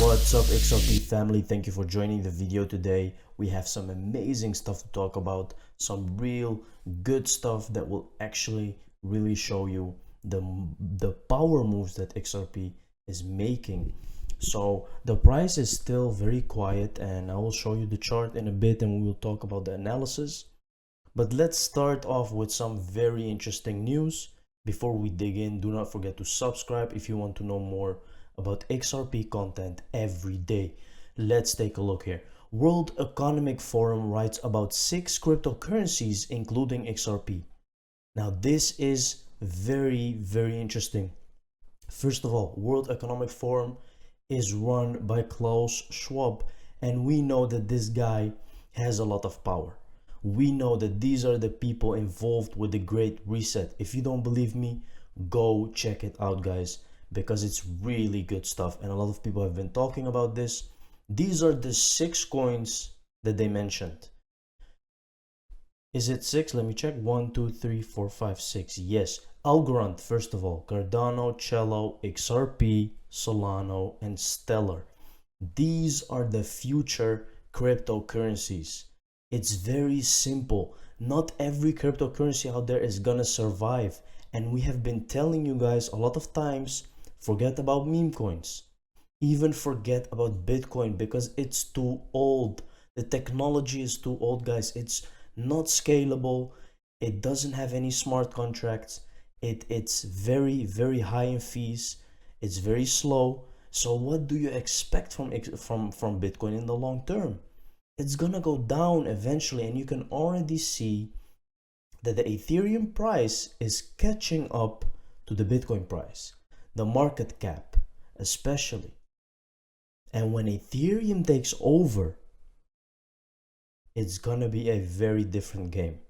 What's up, XRP family? Thank you for joining the video today. We have some amazing stuff to talk about, some real good stuff that will actually really show you the power moves that XRP is making. So the price is still very quiet, and I will show you the chart in a bit and we will talk about the analysis. But let's start off with some very interesting news. Before we dig in, do not forget to subscribe if you want to know more about XRP content every day. Let's take a look here. World Economic Forum writes about 6 cryptocurrencies including XRP. Now this is very interesting. First of all, World Economic Forum is run by Klaus Schwab, and we know that this guy has a lot of power. We know that these are the people involved with the Great Reset. If you don't believe me, go check it out, guys, because it's really good stuff and a lot of people have been talking about this. These are the 6 coins that they mentioned. Is it 6? Let me check. 1, 2, 3, 4, 5, 6. Yes. Algorand, first of all. Cardano, Cello, XRP, Solano, and Stellar. These are the future cryptocurrencies. It's very simple. Not every cryptocurrency out there is gonna survive. And we have been telling you guys a lot of times, forget about meme coins. Even forget about Bitcoin because it's too old. The technology is too old, guys. It's not scalable. It doesn't have any smart contracts. It's very high in fees. It's very slow. So what do you expect from Bitcoin in the long term? It's gonna go down eventually, and you can already see that the Ethereum price is catching up to the Bitcoin price, the market cap especially. And when Ethereum takes over, it's gonna be a very different game.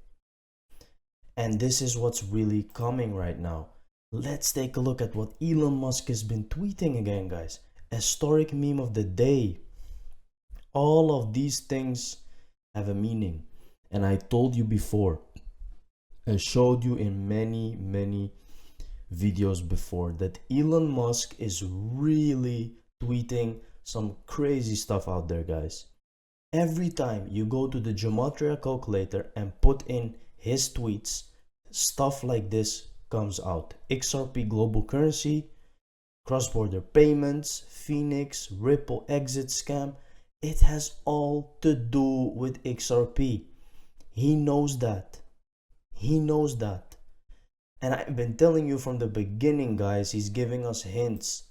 And this is what's really coming right now. Let's take a look at what Elon Musk has been tweeting again, guys. Historic meme of the day. All of these things have a meaning. And I told you before, I showed you in many videos before that Elon Musk is really tweeting some crazy stuff out there, guys. Every time you go to the Gematria calculator and put in his tweets, stuff like this comes out. XRP global currency, cross-border payments, Phoenix, Ripple exit scam. It has all to do with XRP. He knows that. He knows that. And I've been telling you from the beginning, guys, he's giving us hints.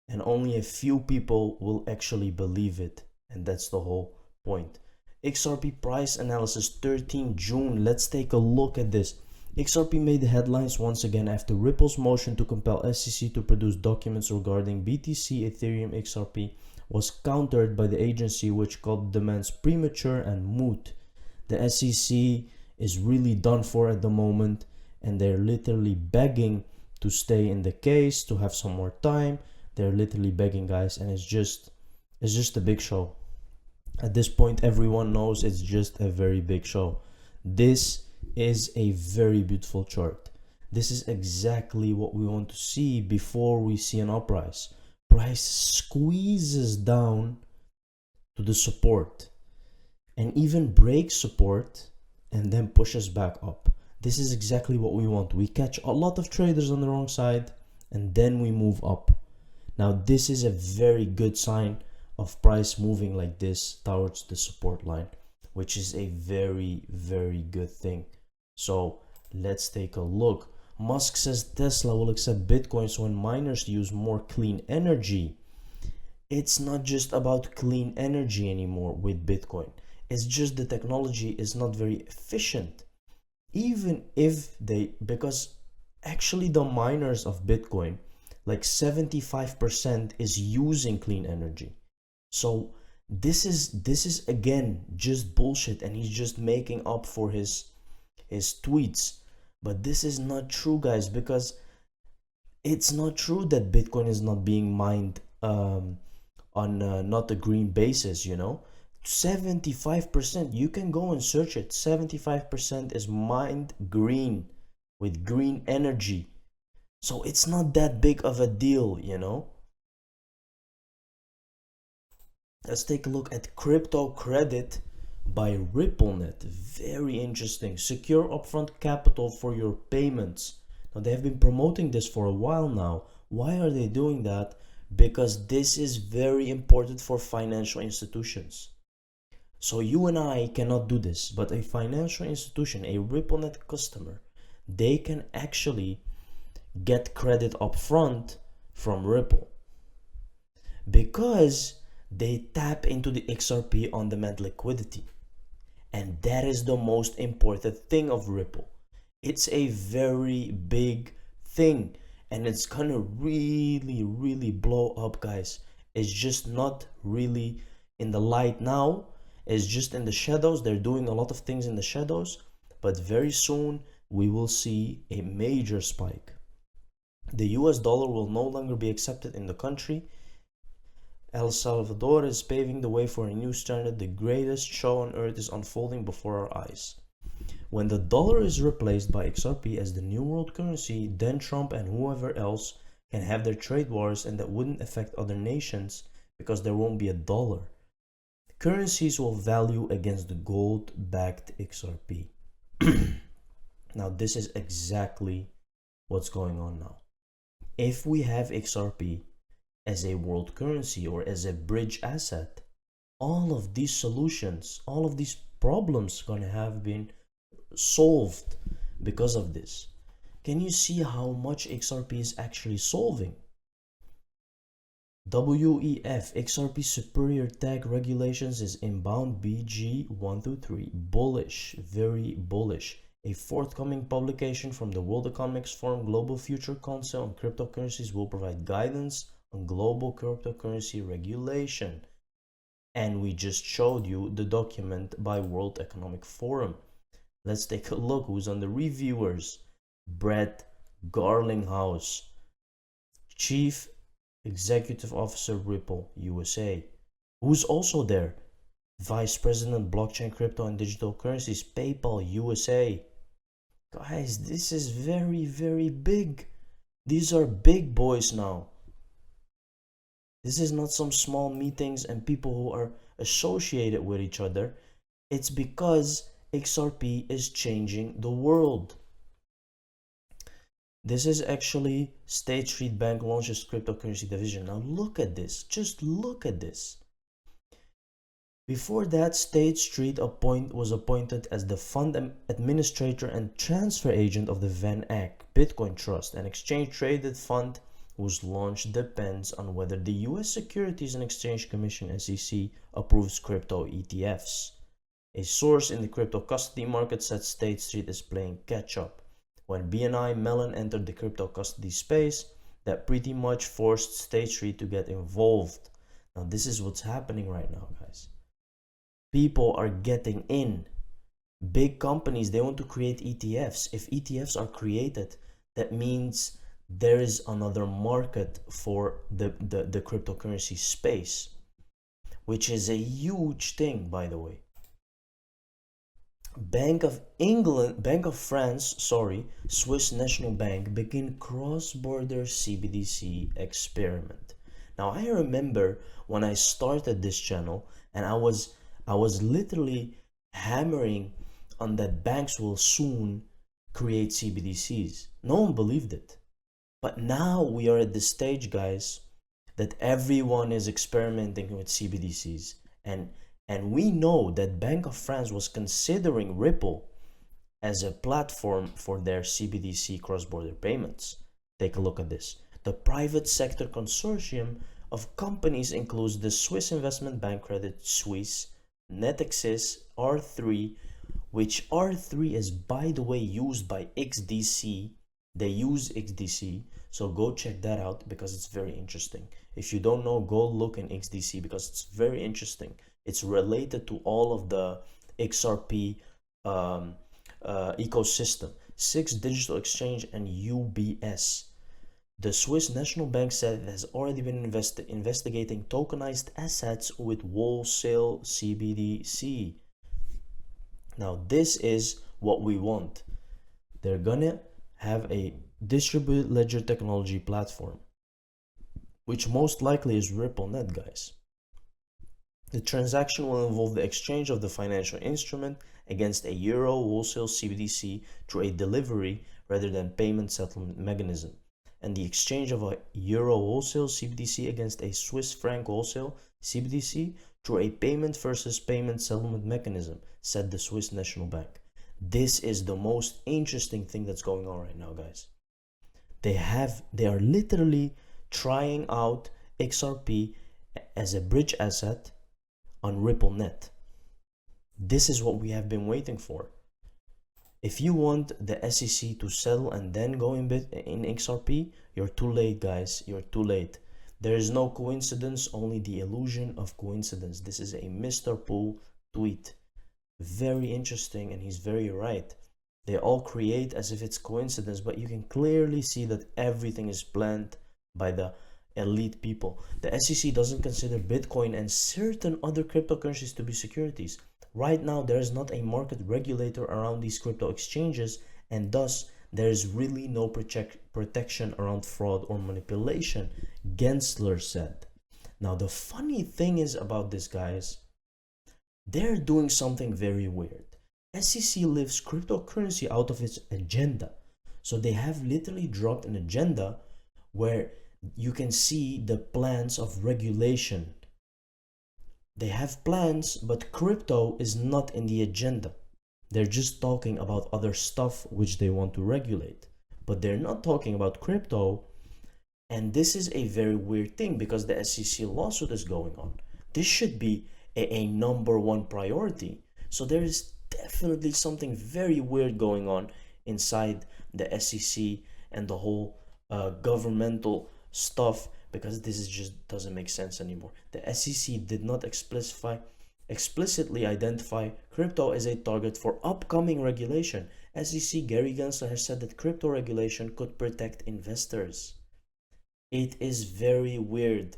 And only a few people will actually believe it. And that's the whole point. XRP price analysis 13 June. Let's take a look at this. XRP made the headlines once again after Ripple's motion to compel SEC to produce documents regarding BTC Ethereum XRP was countered by the agency, which called demands premature and moot. The SEC is really done for at the moment, and they're literally begging to stay in the case, to have some more time. They're literally begging, guys, and it's just a big show. At this point, everyone knows it's just a very big show. This is a very beautiful chart. This is exactly what we want to see before we see an uprise. Price squeezes down to the support and even breaks support and then pushes back up. This is exactly what we want. We catch a lot of traders on the wrong side and then we move up. Now this is a very good sign of price moving like this towards the support line, which is a very good thing. So let's take a look. Musk says Tesla will accept bitcoins when miners use more clean energy. It's not just about clean energy anymore with Bitcoin. It's just the technology is not very efficient. Even if because actually the miners of Bitcoin, like 75% is using clean energy. So this is again just bullshit, and he's just making up for his tweets. But this is not true, guys, because it's not true that Bitcoin is not being mined on not a green basis, 75%, you can go and search it. 75% is mined green with green energy. So it's not that big of a deal, Let's take a look at crypto credit by RippleNet. Very interesting. Secure upfront capital for your payments. Now, they have been promoting this for a while now. Why are they doing that? Because this is very important for financial institutions. So you and I cannot do this, but a financial institution, a RippleNet customer, they can actually get credit upfront from Ripple because they tap into the XRP on-demand liquidity. And that is the most important thing of Ripple. It's a very big thing and it's gonna really blow up, guys. It's just not really in the light now. It's just in the shadows. They're doing a lot of things in the shadows, but very soon we will see a major spike. The US dollar will no longer be accepted in the country. El Salvador is paving the way for a new standard. The greatest show on earth is unfolding before our eyes. When the dollar is replaced by XRP as the new world currency, then Trump and whoever else can have their trade wars, and that wouldn't affect other nations because there won't be a dollar. Currencies will value against the gold-backed XRP. Now, this is exactly what's going on now. If we have XRP as a world currency or as a bridge asset, all of these solutions, all of these problems are going to have been solved because of this. Can you see how much XRP is actually solving? WEF, XRP superior tag regulations is inbound BG 1 through 3. Bullish, very bullish. A forthcoming publication from the World Economics Forum Global Future Council on cryptocurrencies will provide guidance on global cryptocurrency regulation. And we just showed you the document by World Economic Forum. Let's take a look who's on the reviewers. Brett Garlinghouse, Chief Executive Officer Ripple USA. Who's also there? Vice President Blockchain, Crypto and Digital Currencies, PayPal USA. Guys, this is very big. These are big boys now. This is not some small meetings and people who are associated with each other. It's because XRP is changing the world. This is actually State Street Bank launches cryptocurrency division. Now look at this. Just look at this. Before that, State Street was appointed as the fund administrator and transfer agent of the Van Eck Bitcoin Trust, an exchange-traded fund whose launch depends on whether the U.S. Securities and Exchange Commission (SEC) approves crypto ETFs. A source in the crypto custody market said State Street is playing catch-up. When BNI Mellon entered the crypto custody space, that pretty much forced State Street to get involved. Now this is what's happening right now, guys. People are getting in. Big companies, they want to create ETFs. If ETFs are created, that means there is another market for the cryptocurrency space, which is a huge thing, by the way. Bank of France, Swiss National Bank begin cross-border CBDC experiment. Now I remember when I started this channel and I was literally hammering on that banks will soon create CBDCs. No one believed it. But now we are at the stage, guys, that everyone is experimenting with CBDCs. And we know that Bank of France was considering Ripple as a platform for their CBDC cross-border payments. Take a look at this. The private sector consortium of companies includes the Swiss investment bank Credit Suisse, Natixis, R3, which R3 is, by the way, used by XDC. They use XDC, so go check that out because it's very interesting. If you don't know, go look in XDC because it's very interesting. It's related to all of the XRP ecosystem. SIX Digital Exchange and UBS. The Swiss National Bank said it has already been investigating tokenized assets with wholesale CBDC. Now this is what we want. They're gonna have a distributed ledger technology platform, which most likely is RippleNet, guys. The transaction will involve the exchange of the financial instrument against a euro wholesale CBDC through a delivery rather than payment settlement mechanism, and the exchange of a euro wholesale CBDC against a Swiss franc wholesale CBDC through a payment versus payment settlement mechanism, said the Swiss National Bank. This is the most interesting thing that's going on right now, guys. They are literally trying out XRP as a bridge asset on RippleNet. This is what we have been waiting for. If you want the SEC to settle and then go in XRP, you're too late, guys. You're too late. There is no coincidence, only the illusion of coincidence. This is a Mr. Pool tweet. Very interesting, and he's very right. They all create as if it's coincidence, but you can clearly see that everything is planned by the elite people. The SEC doesn't consider Bitcoin and certain other cryptocurrencies to be securities. Right now, there is not a market regulator around these crypto exchanges, and thus there is really no protection around fraud or manipulation, Gensler said. Now, the funny thing is about this, guys, they're doing something very weird. SEC lifts cryptocurrency out of its agenda. So they have literally dropped an agenda where you can see the plans of regulation. They have plans, but crypto is not in the agenda. They're just talking about other stuff which they want to regulate, but they're not talking about crypto. And this is a very weird thing because the SEC lawsuit is going on. This should be a number one priority. So there is definitely something very weird going on inside the SEC and the whole governmental stuff, because this is just doesn't make sense anymore. The SEC did not explicitly identify crypto as a target for upcoming regulation. SEC Gary Gensler has said that crypto regulation could protect investors. It is very weird.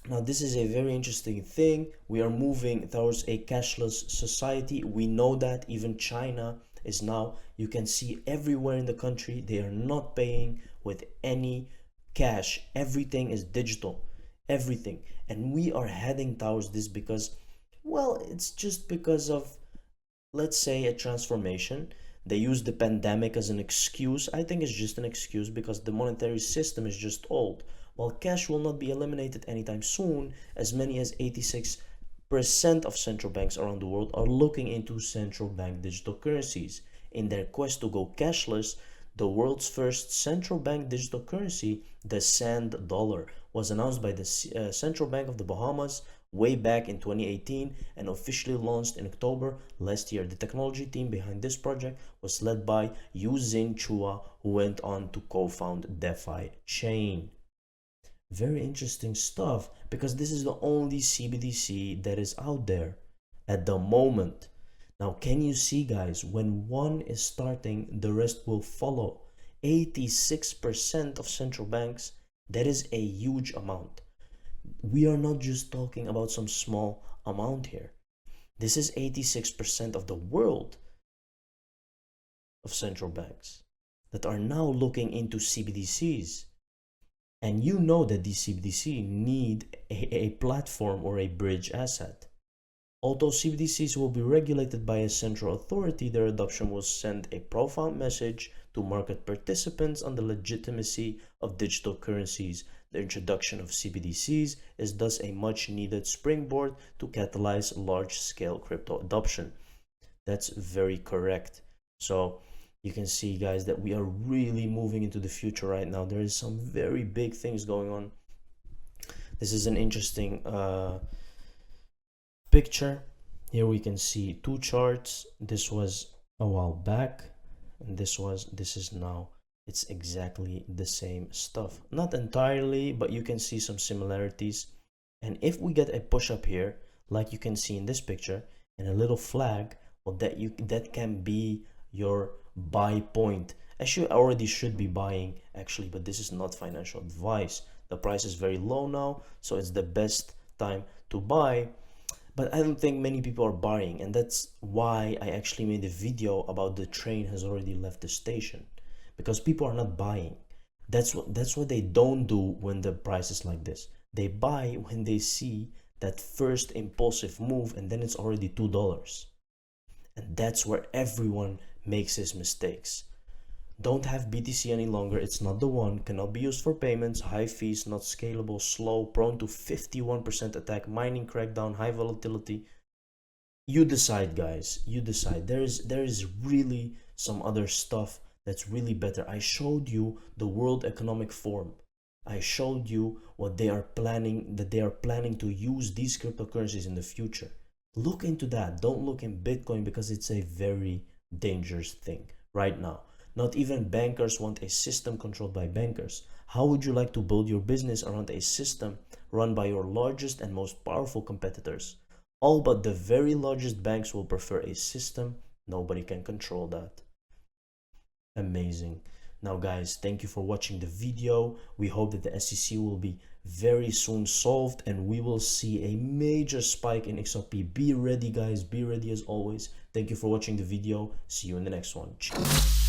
Now, this is a very interesting thing. We are moving towards a cashless society. We know that even China is now, you can see everywhere in the country, they are not paying with any cash. Everything is digital, everything. And we are heading towards this because, well, it's just because of, let's say, a transformation. They use the pandemic as an excuse. I think it's just an excuse because the monetary system is just old. While cash will not be eliminated anytime soon, as many as 86% of central banks around the world are looking into central bank digital currencies. In their quest to go cashless, the world's first central bank digital currency, the Sand Dollar, was announced by the Central Bank of the Bahamas way back in 2018 and officially launched in October last year. The technology team behind this project was led by Yu-Jin Chua, who went on to co-found DeFi Chain. Very interesting stuff, because this is the only CBDC that is out there at the moment. Now, can you see, guys, when one is starting, the rest will follow. 86% of central banks, that is a huge amount. We are not just talking about some small amount here. This is 86% of the world of central banks that are now looking into CBDCs. And you know that these CBDC need a platform or a bridge asset. Although CBDCs will be regulated by a central authority, their adoption will send a profound message to market participants on the legitimacy of digital currencies. The introduction of CBDCs is thus a much needed springboard to catalyze large-scale crypto adoption. That's very correct. So you can see, guys, that we are really moving into the future right now. There is some very big things going on. This is an interesting picture. Here we can see two charts. This was a while back, and this is now. It's exactly the same stuff. Not entirely, but you can see some similarities. And if we get a push up here, like you can see in this picture, and a little flag, well, that can be your buy point. Actually, I already should be buying, actually, but this is not financial advice. The price is very low now, so it's the best time to buy. But I don't think many people are buying, and that's why I actually made a video about the train has already left the station, because people are not buying. That's what they don't do when the price is like this. They buy when they see that first impulsive move, and then it's already $2. And that's where everyone makes his mistakes. Don't have BTC any longer, it's not the one, cannot be used for payments, high fees, not scalable, slow, prone to 51% attack, mining crackdown, high volatility. You decide, guys, you decide. There is really some other stuff that's really better. I showed you the World Economic Forum. I showed you what they are planning, that they are planning to use these cryptocurrencies in the future. Look into that. Don't look in Bitcoin, because it's a very dangerous thing right now. Not even bankers want a system controlled by bankers. How would you like to build your business around a system run by your largest and most powerful competitors? All but the very largest banks will prefer a system. Nobody can control that. Amazing. Now guys, thank you for watching the video. We hope that the SEC will be very soon solved and we will see a major spike in XRP. Be ready, guys. Be ready as always. Thank you for watching the video. See you in the next one. Cheers.